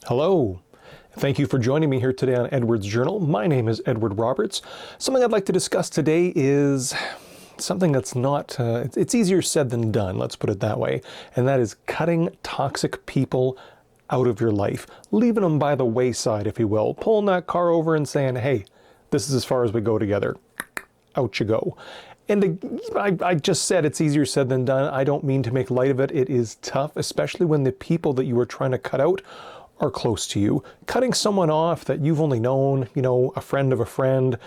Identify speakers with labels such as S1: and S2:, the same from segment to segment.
S1: Hello. Thank you for joining me here today on Edward's Journal. My name is Edward Roberts. Something I'd like to discuss today is something that's not, it's easier said than done, let's put it that way, and that is cutting toxic people out of your life, leaving them by the wayside, if you will, pulling that car over and saying, hey, this is as far as we go together. Out you go. And I just said it's easier said than done. I don't mean to make light of it. It is tough, especially when the people that you were trying to cut out are close to you. Cutting someone off that you've only known, a friend of a friend,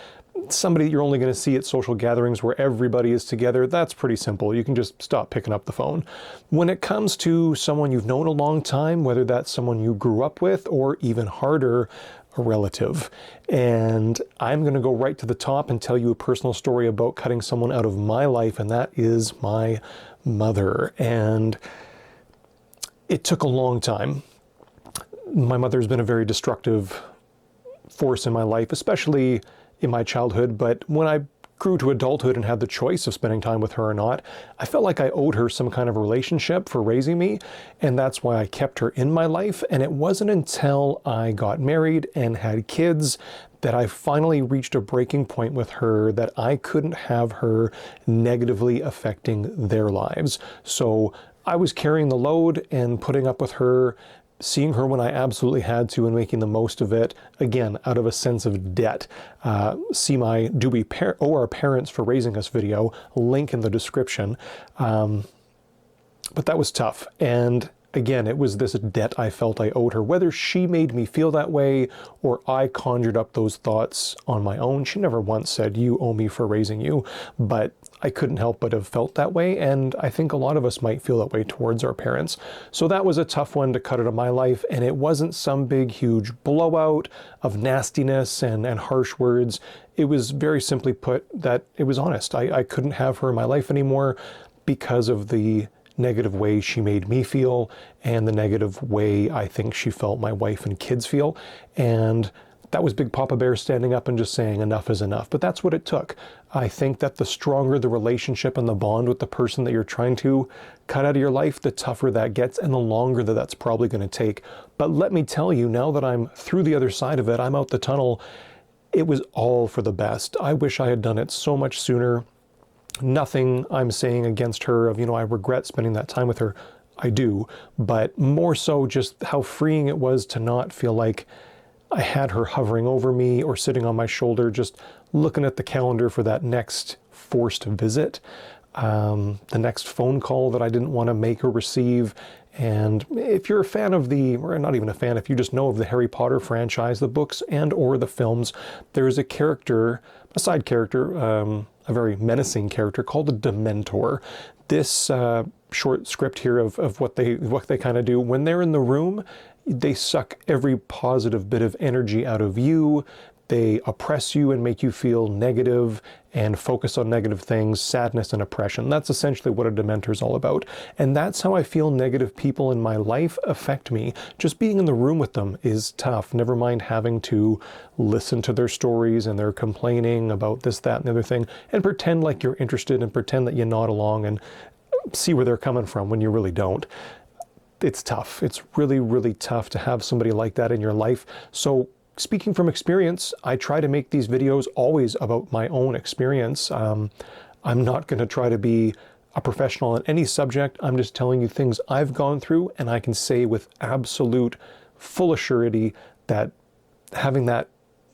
S1: somebody you're only going to see at social gatherings where everybody is together, that's pretty simple. You can just stop picking up the phone. When it comes to someone you've known a long time, whether that's someone you grew up with or even harder, a relative. And I'm going to go right to the top and tell you a personal story about cutting someone out of my life, and that is my mother. And it took a long time. My mother's been a very destructive force in my life, especially in my childhood, but when I grew to adulthood and had the choice of spending time with her or not, I felt like I owed her some kind of relationship for raising me, and that's why I kept her in my life. And it wasn't until I got married and had kids that I finally reached a breaking point with her that I couldn't have her negatively affecting their lives. So I was carrying the load and putting up with her, seeing her when I absolutely had to and making the most of it, again, out of a sense of debt. See my Do We Owe Our Parents for Raising Us video, link in the description. But that was tough. And again, it was this debt I felt I owed her. Whether she made me feel that way or I conjured up those thoughts on my own, she never once said, you owe me for raising you. But I couldn't help but have felt that way, and I think a lot of us might feel that way towards our parents. So that was a tough one to cut out of my life, and it wasn't some big, huge blowout of nastiness and harsh words. It was very simply put that it was honest. I couldn't have her in my life anymore because of the negative way she made me feel and the negative way I think she felt my wife and kids feel. And that was Big Papa Bear standing up and just saying enough is enough. But that's what it took. I think that the stronger the relationship and the bond with the person that you're trying to cut out of your life, the tougher that gets and the longer that that's probably going to take. But let me tell you, now that I'm through the other side of it, I'm out the tunnel, it was all for the best. I wish I had done it so much sooner. Nothing I'm saying against her of, I regret spending that time with her. I do. But more so just how freeing it was to not feel like I had her hovering over me or sitting on my shoulder, just looking at the calendar for that next forced visit, the next phone call that I didn't want to make or receive. And if you're a fan of or not even a fan, if you just know of the Harry Potter franchise, the books and or the films, there's a character, a side character, a very menacing character called a Dementor. This short script here of what they kind of do when they're in the room, they suck every positive bit of energy out of you. They oppress you and make you feel negative and focus on negative things, sadness and oppression. That's essentially what a Dementor is all about. And that's how I feel negative people in my life affect me. Just being in the room with them is tough, never mind having to listen to their stories and their complaining about this, that, and the other thing, and pretend like you're interested and pretend that you nod along and see where they're coming from when you really don't. It's tough. It's really, really tough to have somebody like that in your life. So speaking from experience, I try to make these videos always about my own experience. I'm not going to try to be a professional in any subject. I'm just telling you things I've gone through, and I can say with absolute full assurity that having that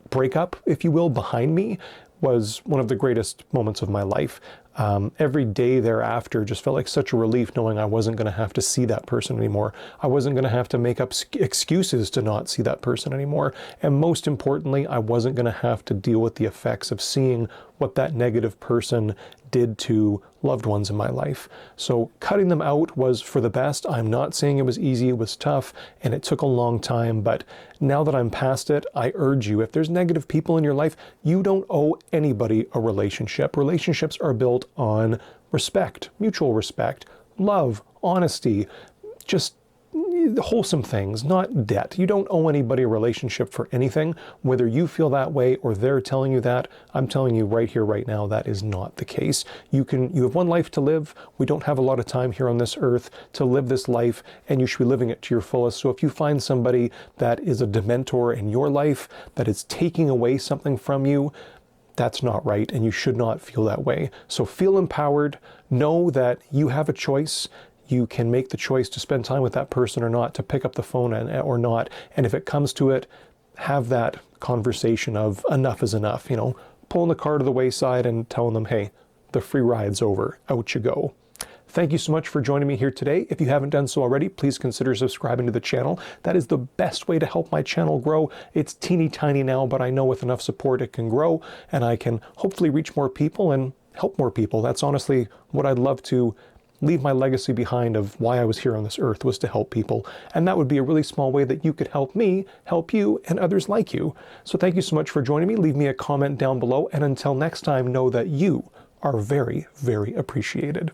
S1: breakup, if you will, behind me was one of the greatest moments of my life. Every day thereafter just felt like such a relief knowing I wasn't going to have to see that person anymore. I wasn't going to have to make up excuses to not see that person anymore. And most importantly, I wasn't going to have to deal with the effects of seeing what that negative person did to loved ones in my life. So cutting them out was for the best. I'm not saying it was easy, it was tough, and it took a long time, but now that I'm past it, I urge you, if there's negative people in your life, you don't owe anybody a relationship. Relationships are built on respect, mutual respect, love, honesty, just wholesome things, not debt. You don't owe anybody a relationship for anything. Whether you feel that way or they're telling you that, I'm telling you right here, right now, that is not the case. You have one life to live. We don't have a lot of time here on this earth to live this life, and you should be living it to your fullest. So if you find somebody that is a dementor in your life, that is taking away something from you, that's not right, and you should not feel that way. So feel empowered. Know that you have a choice. You can make the choice to spend time with that person or not, to pick up the phone or not. And if it comes to it, have that conversation of enough is enough. Pulling the car to the wayside and telling them, hey, the free ride's over. Out you go. Thank you so much for joining me here today. If you haven't done so already, please consider subscribing to the channel. That is the best way to help my channel grow. It's teeny tiny now, but I know with enough support it can grow, and I can hopefully reach more people and help more people. That's honestly what I'd love to leave my legacy behind of why I was here on this earth, was to help people. And that would be a really small way that you could help me, help you, and others like you. So thank you so much for joining me. Leave me a comment down below. And until next time, know that you are very, very appreciated.